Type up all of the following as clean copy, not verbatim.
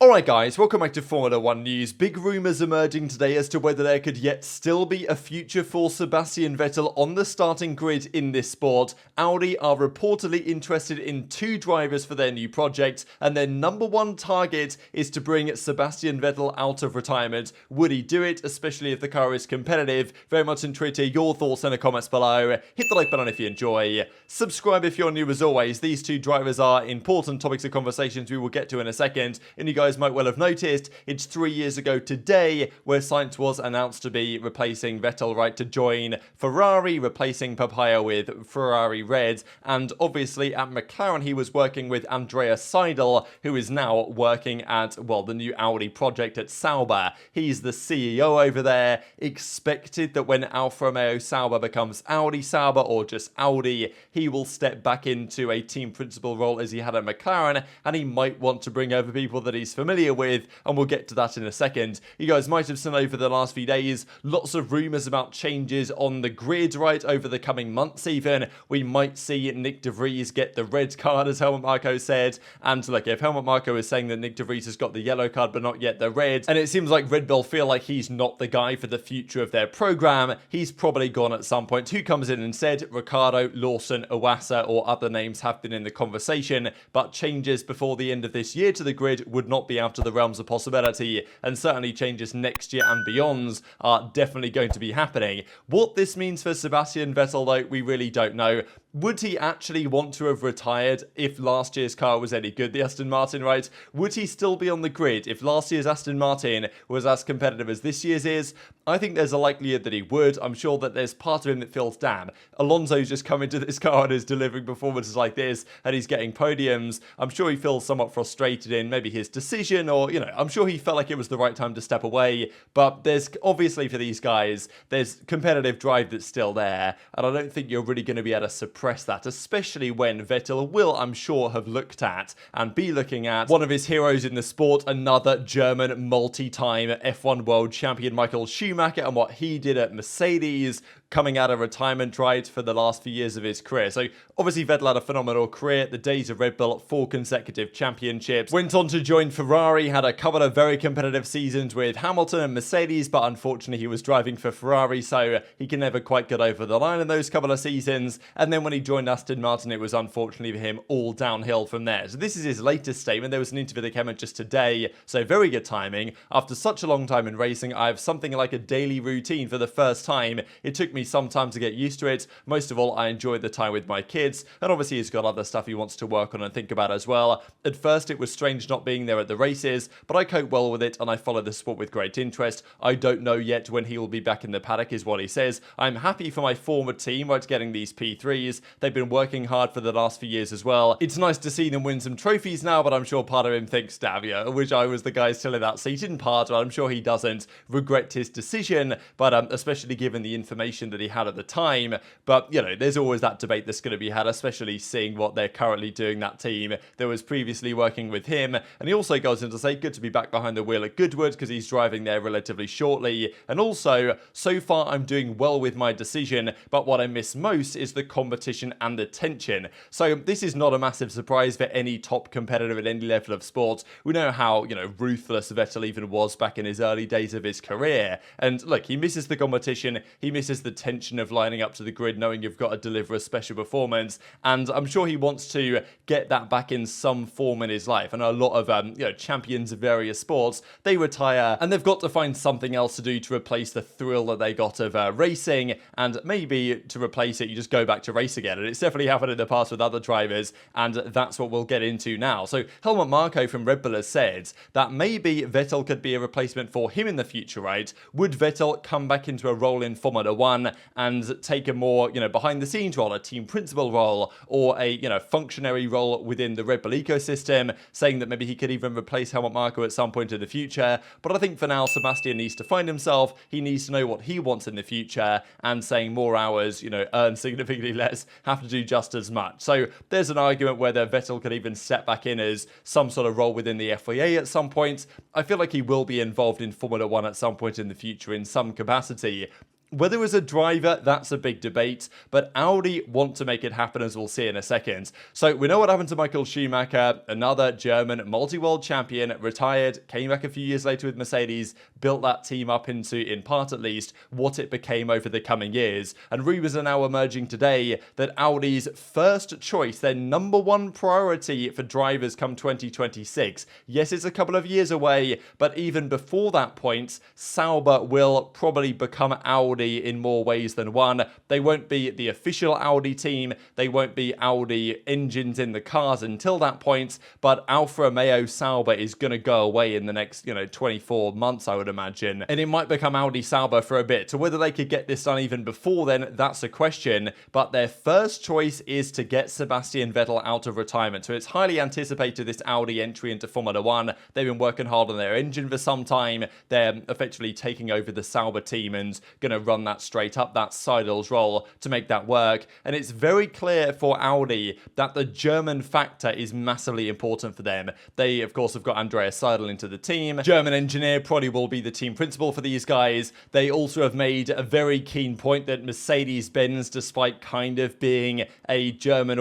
Alright guys, welcome back to Formula 1 news. Big rumours emerging today as to whether there could yet still be a future for Sebastian Vettel on the starting grid in this sport. Audi are reportedly interested in 2 drivers for their new project, and their number one target is to bring Sebastian Vettel out of retirement. Would he do it, especially if the car is competitive? Very much intrigued to hear your thoughts in the comments below. Hit the like button if you enjoy. Subscribe if you're new as always. These 2 drivers are important topics of conversations we will get to in a second, and you guys might well have noticed it's 3 years ago today where Sainz was announced to be replacing Vettel, right, to join Ferrari, replacing Papaya with Ferrari Red, and obviously at McLaren he was working with Andreas Seidl, who is now working at, well, the new Audi project at Sauber. He's the CEO over there. Expected that when Alfa Romeo Sauber becomes Audi Sauber or just Audi, he will step back into a team principal role as he had at McLaren, and he might want to bring over people that he's familiar with, and we'll get to that in a second. You guys might have seen over the last few days lots of rumours about changes on the grid, right, over the coming months even. We might see Nick de Vries get the red card, as Helmut Marko said, and look, if Helmut Marko is saying that Nick de Vries has got the yellow card but not yet the red, and it seems like Red Bull feel like he's not the guy for the future of their programme, he's probably gone at some point. Who comes in and said Riccardo, Lawson, Iwasa or other names have been in the conversation, but changes before the end of this year to the grid would not be out of the realms of possibility, and certainly changes next year and beyond are definitely going to be happening. What this means for Sebastian Vettel, though, we really don't know. Would he actually want to have retired if last year's car was any good, the Aston Martin, right? Would he still be on the grid if last year's Aston Martin was as competitive as this year's is? I think there's a likelihood that he would. I'm sure that there's part of him that feels, damn, Alonso's just come into this car and is delivering performances like this, and he's getting podiums. I'm sure he feels somewhat frustrated in maybe his decision, or, you know, I'm sure he felt like it was the right time to step away. But there's obviously, for these guys, there's competitive drive that's still there, and I don't think you're really going to be able to suppress that, especially when Vettel will, I'm sure, have looked at and be looking at one of his heroes in the sport, another German multi-time F1 world champion Michael Schumacher, and what he did at Mercedes, coming out of retirement, right, for the last few years of his career. So obviously Vettel had a phenomenal career at the days of Red Bull, 4 consecutive championships, went on to join Ferrari, had a couple of very competitive seasons with Hamilton and Mercedes, but unfortunately he was driving for Ferrari, so he can never quite get over the line in those couple of seasons. And then when he joined Aston Martin, it was unfortunately for him all downhill from there. So this is his latest statement. There was an interview that came out just today, so very good timing. After such a long time in racing, I have something like a daily routine for the first time. It took me some time to get used to it. Most of all, I enjoyed the time with my kids, and obviously he's got other stuff he wants to work on and think about as well. At first it was strange not being there at the races, but I cope well with it and I follow the sport with great interest. I don't know yet when he will be back in the paddock, is what he says. I'm happy for my former team, right, getting these P3s. They've been working hard for the last few years as well. It's nice to see them win some trophies now, but I'm sure part of him thinks, damn, yeah, I wish I was the guy still in that seat in part, but I'm sure he doesn't regret his decision, but especially given the information that he had at the time. But, you know, there's always that debate that's going to be had, especially seeing what they're currently doing, that team that was previously working with him. And he also goes on to say, good to be back behind the wheel at Goodwood, because he's driving there relatively shortly. And also, so far I'm doing well with my decision, but what I miss most is the competition and the tension. So this is not a massive surprise for any top competitor at any level of sport. We know how, you know, ruthless Vettel even was back in his early days of his career. And look, he misses the competition, he misses the tension of lining up to the grid, knowing you've got to deliver a special performance, and I'm sure he wants to get that back in some form in his life. And a lot of you know, champions of various sports, they retire and they've got to find something else to do to replace the thrill that they got of racing, and maybe to replace it you just go back to race again. And it's definitely happened in the past with other drivers, and that's what we'll get into now. So Helmut Marko from Red Bull has said that maybe Vettel could be a replacement for him in the future, right? Would Vettel come back into a role in Formula 1 and take a more, you know, behind the scenes role, a team principal role, or a, you know, functionary role within the Red Bull ecosystem, saying that maybe he could even replace Helmut Marko at some point in the future. But I think for now, Sebastian needs to find himself. He needs to know what he wants in the future, and saying more hours, you know, earn significantly less, have to do just as much. So there's an argument whether Vettel could even step back in as some sort of role within the FIA at some point. I feel like he will be involved in Formula 1 at some point in the future in some capacity. Whether as a driver, that's a big debate, but Audi want to make it happen, as we'll see in a second. So we know what happened to Michael Schumacher, another German multi-world champion, retired, came back a few years later with Mercedes, built that team up into, in part at least, what it became over the coming years. And rumours are now emerging today that Audi's first choice, their number one priority for drivers come 2026. Yes, it's a couple of years away, but even before that point, Sauber will probably become Audi in more ways than one. They won't be the official Audi team. They won't be Audi engines in the cars until that point, but Alfa Romeo Sauber is going to go away in the next, 24 months, I would imagine. And it might become Audi Sauber for a bit. So whether they could get this done even before then, that's a question. But their first choice is to get Sebastian Vettel out of retirement. So it's highly anticipated, this Audi entry into Formula 1. They've been working hard on their engine for some time. They're effectively taking over the Sauber team and going to run that straight up. That's Seidl's role to make that work. And it's very clear for Audi that the German factor is massively important for them. They, of course, have got Andreas Seidl into the team. German engineer probably will be the team principal for these guys. They also have made a very keen point that Mercedes-Benz, despite kind of being a German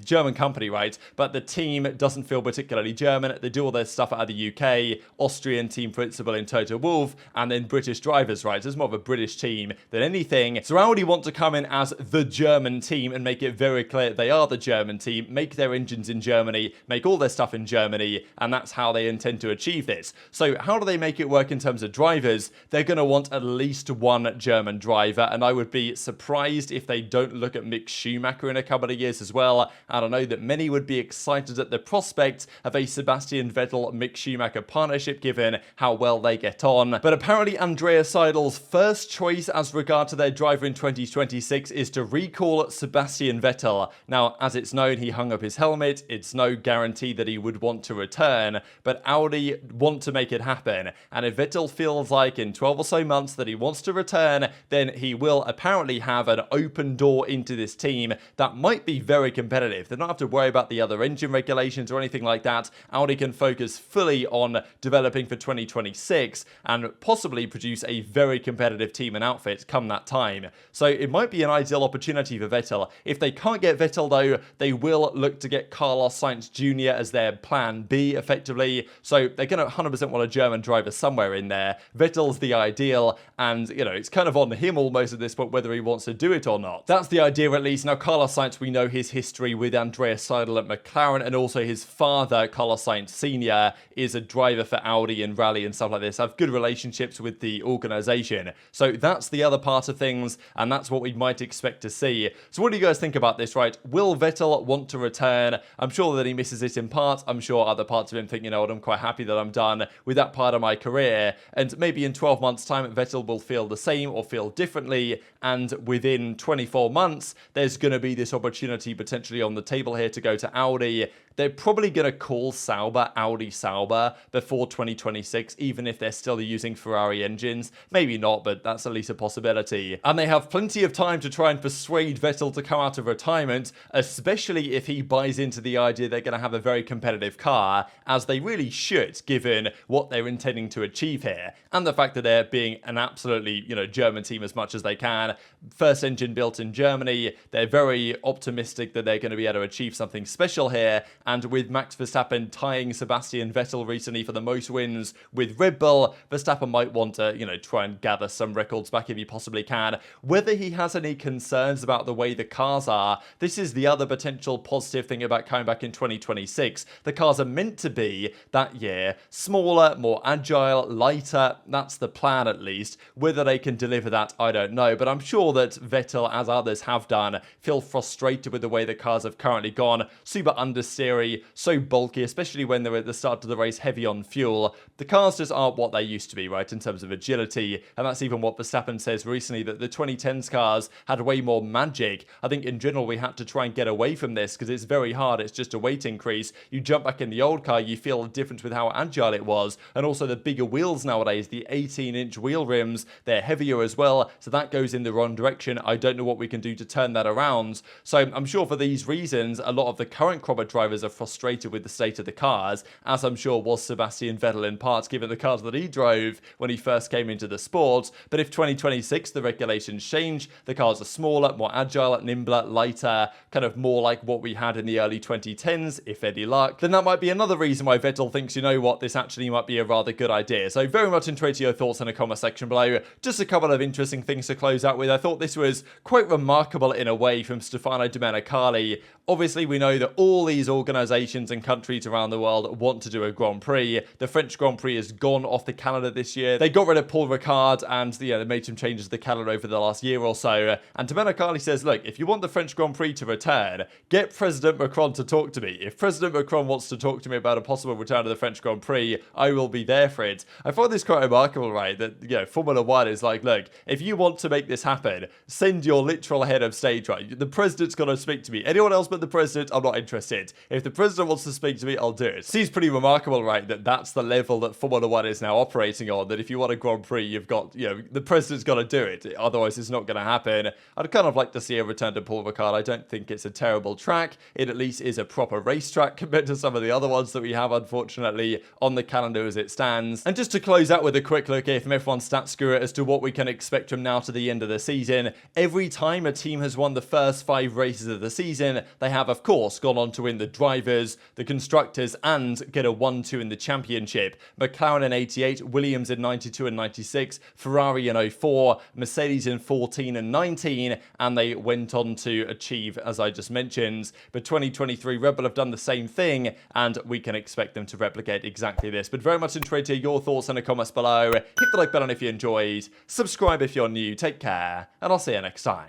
German company, right? But the team doesn't feel particularly German. They do all their stuff out of the UK, Austrian team principal in Toto Wolff, and then British drivers, right? It's more of a British team than anything. So Audi want to come in as the German team and make it very clear that they are the German team, make their engines in Germany, make all their stuff in Germany, and that's how they intend to achieve this. So how do they make it work in terms of drivers? They're going to want at least one German driver, and I would be surprised if they don't look at Mick Schumacher in a couple of years as well. I don't know that many would be excited at the prospect of a Sebastian Vettel-Mick Schumacher partnership, given how well they get on. But apparently Andreas Seidl's first choice as regard to their driver in 2026 is to recall Sebastian Vettel. Now, as it's known, he hung up his helmet. It's no guarantee that he would want to return, but Audi want to make it happen. And if Vettel feels like in 12 or so months that he wants to return, then he will apparently have an open door into this team that might be very competitive. They don't have to worry about the other engine regulations or anything like that. Audi can focus fully on developing for 2026 and possibly produce a very competitive team and outfit come that time. So it might be an ideal opportunity for Vettel. If they can't get Vettel though, they will look to get Carlos Sainz Jr as their plan B effectively. So they're going to 100% want a German driver somewhere in there. Vettel's the ideal, and it's kind of on him almost at this point whether he wants to do it or not. That's the idea at least. Now Carlos Sainz, we know his history with Andreas Seidl at McLaren, and also his father, Carlos Sainz Sr, is a driver for Audi and rally and stuff like this. Have good relationships with the organisation. So that's the other part of things, and that's what we might expect to see. So what do you guys think about this, right? Will Vettel want to return? I'm sure that he misses it in part. I'm sure other parts of him think, I'm quite happy that I'm done with that part of my career. And maybe in 12 months' time, Vettel will feel the same or feel differently. And within 24 months, there's going to be this opportunity potentially on the table here to go to Audi. They're probably going to call Sauber Audi Sauber before 2026, even if they're still using Ferrari engines. Maybe not, but that's at least a possibility. And they have plenty of time to try and persuade Vettel to come out of retirement, especially if he buys into the idea they're going to have a very competitive car, as they really should, given what they're intending to achieve here. And the fact that they're being an absolutely, German team as much as they can. First engine built in Germany. They're very optimistic that they're going to be able to achieve something special here. And with Max Verstappen tying Sebastian Vettel recently for the most wins with Red Bull, Verstappen might want to, try and gather some records back if he possibly can. Whether he has any concerns about the way the cars are, this is the other potential positive thing about coming back in 2026. The cars are meant to be, that year, smaller, more agile, lighter. That's the plan, at least. Whether they can deliver that, I don't know. But I'm sure that Vettel, as others have done, feel frustrated with the way the cars have currently gone. Super understeer, so bulky, especially when they're at the start of the race heavy on fuel. The cars just aren't what they used to be, right, in terms of agility. And that's even what Verstappen says recently, that the 2010s cars had way more magic. I think in general we had to try and get away from this because it's very hard. It's just a weight increase. You jump back in the old car, you feel a difference with how agile it was. And also the bigger wheels nowadays, the 18-inch wheel rims, they're heavier as well. So that goes in the wrong direction. I don't know what we can do to turn that around. So I'm sure for these reasons, a lot of the current crop drivers are frustrated with the state of the cars, as I'm sure was Sebastian Vettel in part, given the cars that he drove when he first came into the sport. But if 2026 the regulations change, the cars are smaller, more agile, nimbler, lighter, kind of more like what we had in the early 2010s, if any luck, then that might be another reason why Vettel thinks, you know what, this actually might be a rather good idea. So very much intrigued to your thoughts in the comment section below. Just a couple of interesting things to close out with. I thought this was quite remarkable in a way from Stefano Domenicali. Obviously, we know that all these organisations and countries around the world want to do a Grand Prix. The French Grand Prix has gone off the calendar this year. They got rid of Paul Ricard and they made some changes to the calendar over the last year or so. And Domenicali says, look, if you want the French Grand Prix to return, get President Macron to talk to me. If President Macron wants to talk to me about a possible return to the French Grand Prix, I will be there for it. I find this quite remarkable, right? That, Formula One is like, look, if you want to make this happen, send your literal head of stage, right? The president's got to speak to me. Anyone else but the president, I'm not interested. If the president wants to speak to me, I'll do it. Seems pretty remarkable, right? That's the level that Formula One is now operating on. That if you want a Grand Prix, you've got, the president's got to do it. Otherwise, it's not going to happen. I'd kind of like to see a return to Paul Ricard. I don't think it's a terrible track. It at least is a proper racetrack compared to some of the other ones that we have, unfortunately, on the calendar as it stands. And just to close out with a quick look here from F1 Stats Guru as to what we can expect from now to the end of the season. Every time a team has won the first 5 races of the season, they have, of course, gone on to win the drivers, the constructors, and get a 1-2 in the championship. McLaren in 88, Williams in 92 and 96, Ferrari in 04, Mercedes in 14 and 19, and they went on to achieve, as I just mentioned. But 2023, Red Bull have done the same thing, and we can expect them to replicate exactly this. But very much intrigued to hear your thoughts in the comments below. Hit the like button if you enjoyed, subscribe if you're new, take care, and I'll see you next time.